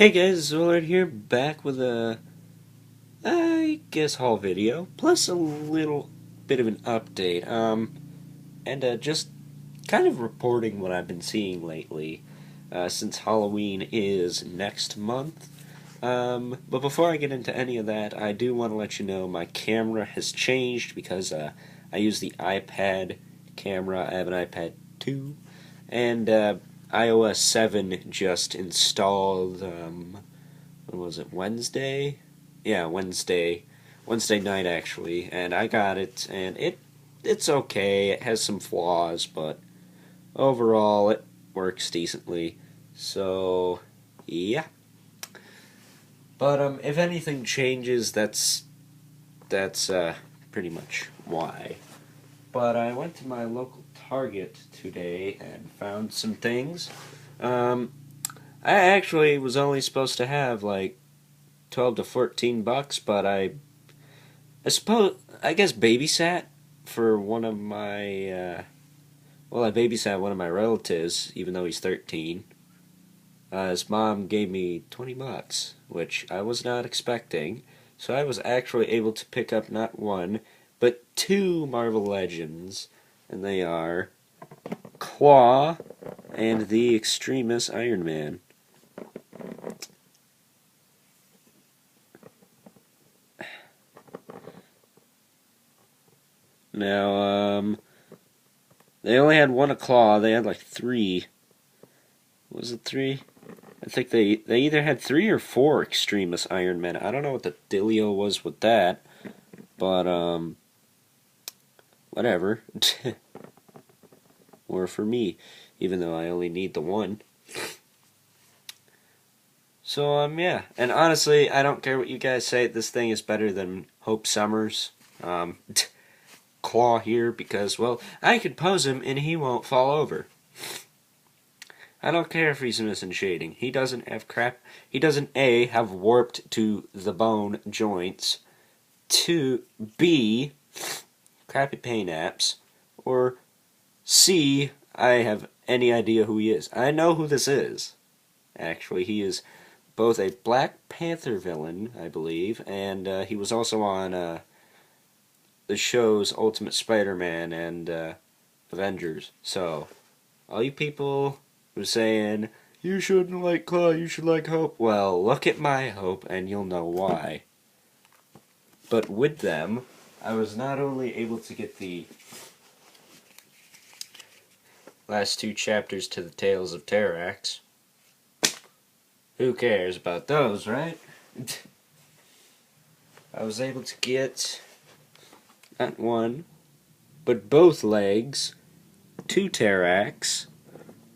Hey guys, Zollard here, back with a, I guess, haul video, plus a little bit of an update, and just kind of reporting what I've been seeing lately, since Halloween is next month. But before I get into any of that, I do want to let you know my camera has changed because, I use the iPad camera. I have an iPad 2, and, iOS 7 just installed, when was it, Wednesday? Yeah, Wednesday night actually, and I got it, and it's okay. It has some flaws, but overall it works decently. So, yeah. But if anything changes, that's pretty much why. But I went to my local Target today and found some things. Um, I actually was only supposed to have like 12 to 14 bucks, but I guess babysat for one of my I babysat one of my relatives, even though he's 13. His mom gave me 20 bucks, which I was not expecting. So I was actually able to pick up not one, but two Marvel Legends, and they are Claw and the Extremis Iron Man. Now, they only had one a Claw. They had like three. Was it three? I think they either had three or four Extremis Iron Men. I don't know what the dealio was with that, but whatever. Or for me, even though I only need the one. So yeah, and honestly, I don't care what you guys say. This thing is better than Hope Summers. Claw here because, well, I could pose him and he won't fall over. I don't care if he's missing shading. He doesn't have crap. He doesn't A, have warped to the bone joints, to B, crappy pain apps, or C, I have any idea who he is. I know who this is. Actually, he is both a Black Panther villain, I believe, and he was also on the shows Ultimate Spider-Man and Avengers. So, all you people who are saying, you shouldn't like Claw, you should like Hope, well, look at my Hope and you'll know why. But with them, I was not only able to get the last two chapters to the Tales of Terrax. Who cares about those, right? I was able to get not one, but both legs to Terrax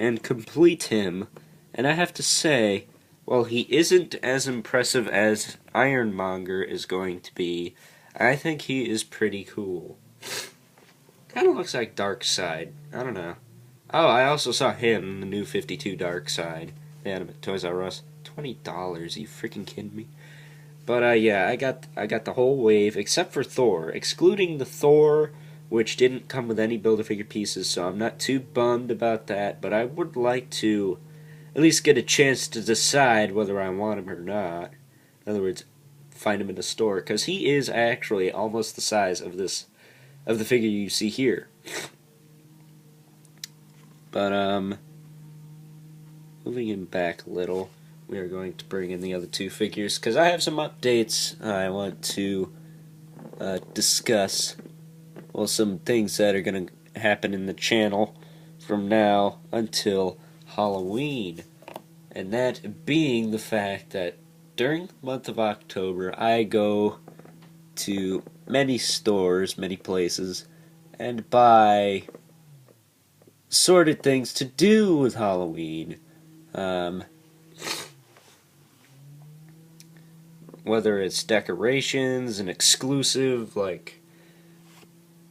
and complete him. And I have to say, while he isn't as impressive as Ironmonger is going to be, I think he is pretty cool. Kind of looks like Darkseid. I don't know. Oh, I also saw him in the new 52 Darkseid. They had him at Toys R Us. $20. Are you freaking kidding me? But yeah, I got the whole wave except for Thor, excluding the Thor, which didn't come with any Build-A-Figure pieces, so I'm not too bummed about that. But I would like to at least get a chance to decide whether I want him or not. In other words, find him in a store, because he is actually almost the size of the figure you see here. But moving him back a little, we are going to bring in the other two figures, because I have some updates I want to discuss. Well, some things that are going to happen in the channel from now until Halloween. And that being the fact that during the month of October, I go to many stores, many places, and buy sorted things to do with Halloween. Whether it's decorations, an exclusive, like,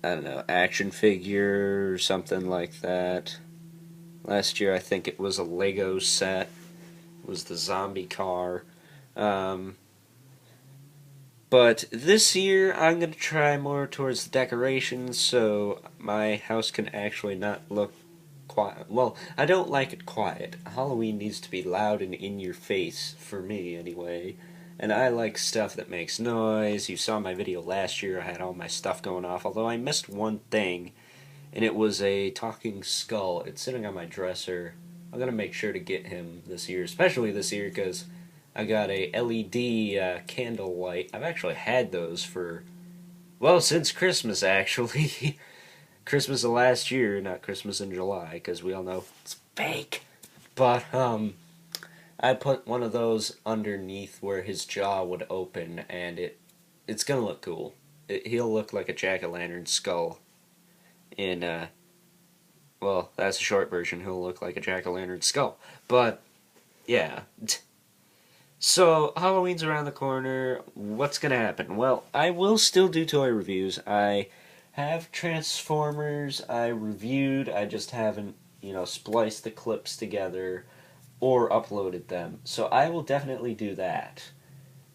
I don't know, action figure or something like that. Last year I think it was a Lego set. It was the zombie car. But this year I'm going to try more towards the decorations so my house can actually not look quiet. Well, I don't like it quiet. Halloween needs to be loud and in your face, for me anyway. And I like stuff that makes noise. You saw my video last year, I had all my stuff going off, although I missed one thing, and it was a talking skull. It's sitting on my dresser. I'm gonna make sure to get him this year, especially this year, because I got a LED candle light. I've actually had those for, well, since Christmas, actually. Christmas of last year, not Christmas in July, because we all know it's fake. But, I put one of those underneath where his jaw would open, and it's gonna look cool. He'll look like a jack-o'-lantern skull. In, well, that's a short version. He'll look like a jack-o'-lantern skull. But, yeah. So, Halloween's around the corner. What's gonna happen? Well, I will still do toy reviews. I have Transformers I reviewed. I just haven't, spliced the clips together or uploaded them. So I will definitely do that.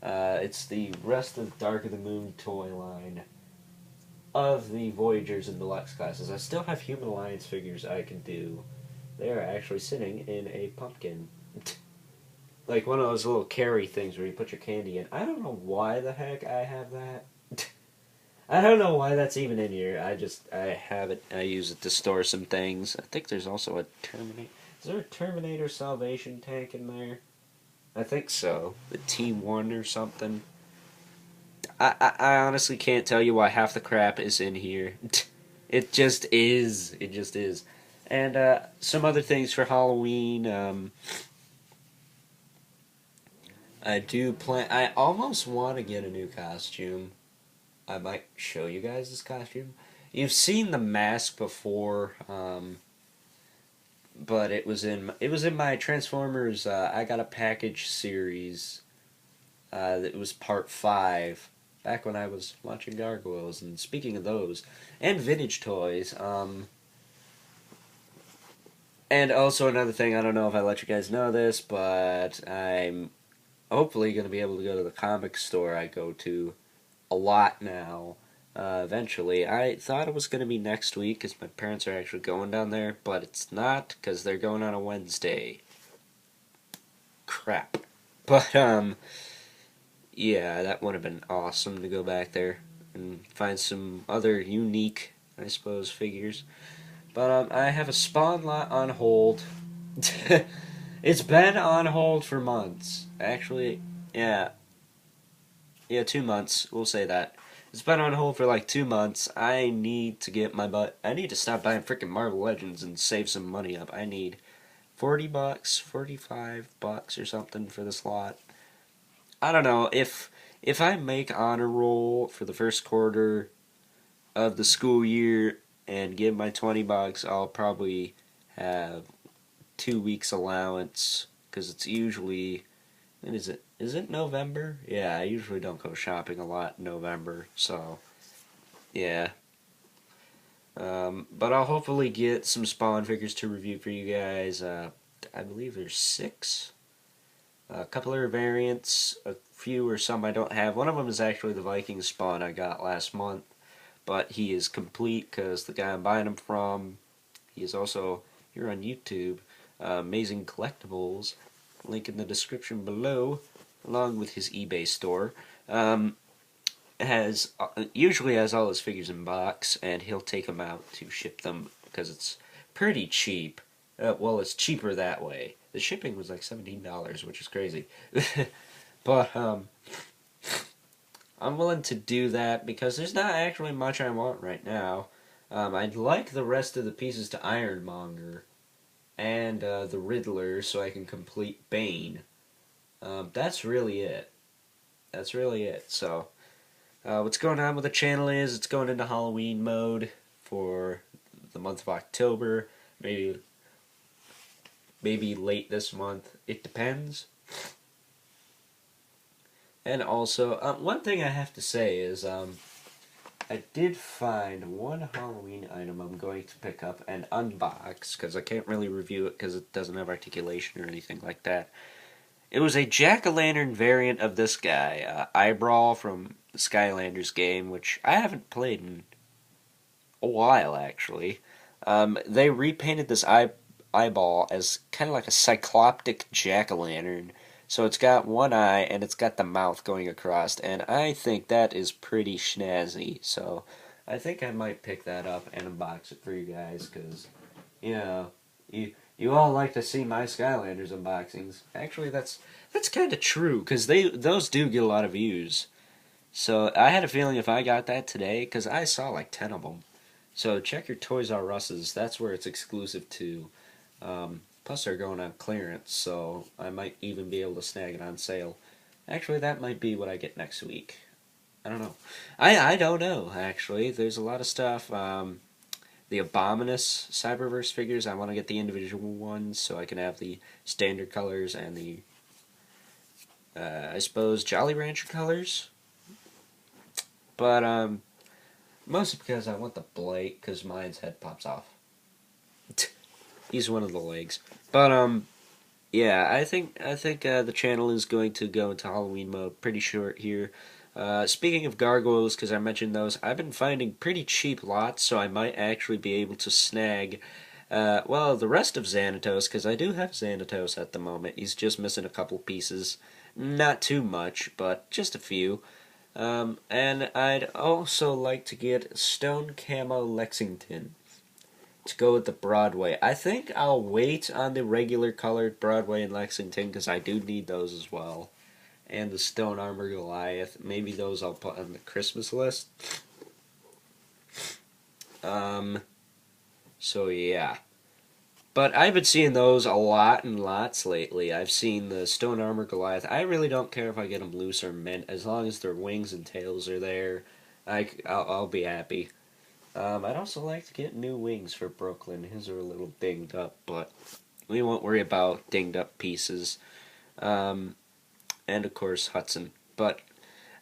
It's the rest of Dark of the Moon toy line of the Voyagers and Deluxe classes. I still have Human Alliance figures I can do. They are actually sitting in a pumpkin. Like one of those little carry things where you put your candy in. I don't know why the heck I have that. I don't know why that's even in here. I have it. I use it to store some things. I think there's also a Terminator. Is there a Terminator Salvation tank in there? I think so. The T1 or something. I honestly can't tell you why half the crap is in here. It just is. It just is. And some other things for Halloween. I do plan. I almost want to get a new costume. I might show you guys this costume. You've seen the mask before, but it was in my Transformers. I got a package series. That was part 5. Back when I was watching Gargoyles. And speaking of those, and vintage toys. And also another thing. I don't know if I let you guys know this, but I'm hopefully going to be able to go to the comic store I go to a lot now, eventually. I thought it was going to be next week, because my parents are actually going down there, but it's not, because they're going on a Wednesday. Crap. But, yeah, that would have been awesome to go back there and find some other unique, I suppose, figures. But, I have a Spawn lot on hold. It's been on hold for months. Actually, yeah. Yeah, 2 months. We'll say that. It's been on hold for like 2 months. I need to get my butt. I need to stop buying freaking Marvel Legends and save some money up. I need $40, $45 or something for this lot. I don't know. If I make honor roll for the first quarter of the school year and get my $20, I'll probably have 2 weeks allowance, because it's usually, when is it? Is it November? Yeah, I usually don't go shopping a lot in November, so yeah. But I'll hopefully get some Spawn figures to review for you guys. I believe there's 6. A couple of variants, a few or some I don't have. One of them is actually the Viking Spawn I got last month, but he is complete because the guy I'm buying him from, he is also here on YouTube. Amazing Collectibles, link in the description below, along with his eBay store. Usually has all his figures in box, and he'll take them out to ship them because it's pretty cheap. Well, it's cheaper that way. The shipping was like $17, which is crazy. But I'm willing to do that because there's not actually much I want right now. I'd like the rest of the pieces to Ironmonger and the Riddler so I can complete Bane. That's really it. That's really it. So, what's going on with the channel is it's going into Halloween mode for the month of October. Maybe late this month. It depends. And also, one thing I have to say is, I did find one Halloween item I'm going to pick up and unbox, because I can't really review it because it doesn't have articulation or anything like that. It was a jack-o'-lantern variant of this guy, Eyebrow from the Skylanders game, which I haven't played in a while, actually. They repainted this eyeball as kind of like a cycloptic jack-o'-lantern. So it's got one eye and it's got the mouth going across, and I think that is pretty snazzy. So I think I might pick that up and unbox it for you guys, because you know, you all like to see my Skylanders unboxings. Actually, that's kind of true, because those do get a lot of views. So I had a feeling if I got that today, because I saw like 10 of them. So check your Toys R Us's. That's where it's exclusive to. Plus they're going on clearance, so I might even be able to snag it on sale. Actually, that might be what I get next week. I don't know. I don't know, actually. There's a lot of stuff. The Abominus Cyberverse figures, I want to get the individual ones so I can have the standard colors and the, I suppose, Jolly Rancher colors. But, mostly because I want the Blake, because mine's head pops off. He's one of the legs. But, yeah, I think the channel is going to go into Halloween mode pretty short here. Speaking of gargoyles, because I mentioned those, I've been finding pretty cheap lots, so I might actually be able to snag, well, the rest of Xanatos, because I do have Xanatos at the moment. He's just missing a couple pieces. Not too much, but just a few. And I'd also like to get Stone Camo Lexington to go with the Broadway. I think I'll wait on the regular colored Broadway and Lexington, because I do need those as well. And the Stone Armor Goliath. Maybe those I'll put on the Christmas list. So yeah. But I've been seeing those a lot and lots lately. I've seen the Stone Armor Goliath. I really don't care if I get them loose or mint. As long as their wings and tails are there, I'll be happy. I'd also like to get new wings for Brooklyn. His are a little dinged up, but we won't worry about dinged up pieces. And of course Hudson. But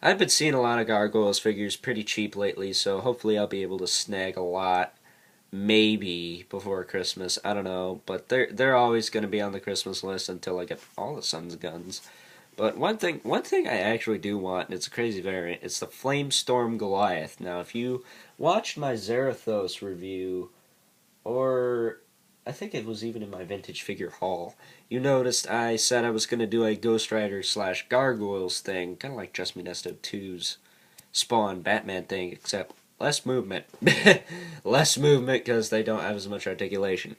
I've been seeing a lot of Gargoyles figures pretty cheap lately, so hopefully I'll be able to snag a lot, maybe before Christmas. I don't know, but they're always going to be on the Christmas list until I get all the Sun's guns. But one thing I actually do want, and it's a crazy variant, it's the Flamestorm Goliath. Now, if you watched my Zarathos review, or I think it was even in my vintage figure haul, you noticed I said I was going to do a Ghost Rider / Gargoyles thing, kind of like Just Me Nesto 2's Spawn Batman thing, except less movement. Less movement because they don't have as much articulation.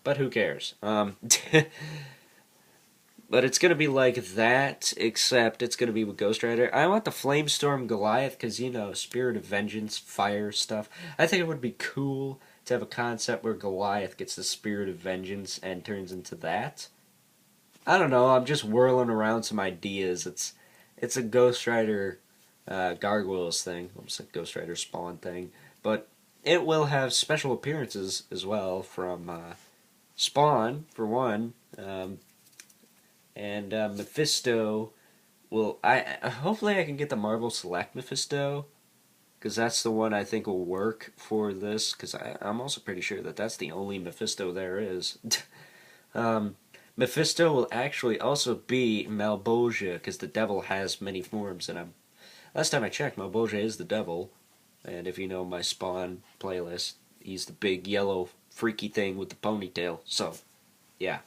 But who cares? But it's going to be like that, except it's going to be with Ghost Rider. I want the Flamestorm Goliath because, you know, Spirit of Vengeance, fire stuff. I think it would be cool to have a concept where Goliath gets the Spirit of Vengeance and turns into that. I don't know, I'm just whirling around some ideas. It's a Ghost Rider Gargoyles thing. Almost like Ghost Rider Spawn thing. But it will have special appearances as well from Spawn, for one. And Mephisto will... hopefully I can get the Marvel Select Mephisto, because that's the one I think will work for this, because I'm also pretty sure that that's the only Mephisto there is. Mephisto will actually also be Malbolgia, because the devil has many forms, and last time I checked, Malbolgia is the devil, and if you know my Spawn playlist, he's the big yellow freaky thing with the ponytail, so, yeah.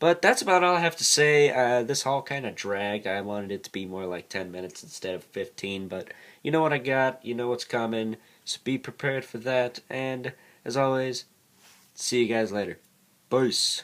But that's about all I have to say. This haul kind of dragged. I wanted it to be more like 10 minutes instead of 15, but you know what I got, you know what's coming, so be prepared for that, and as always, see you guys later. Peace.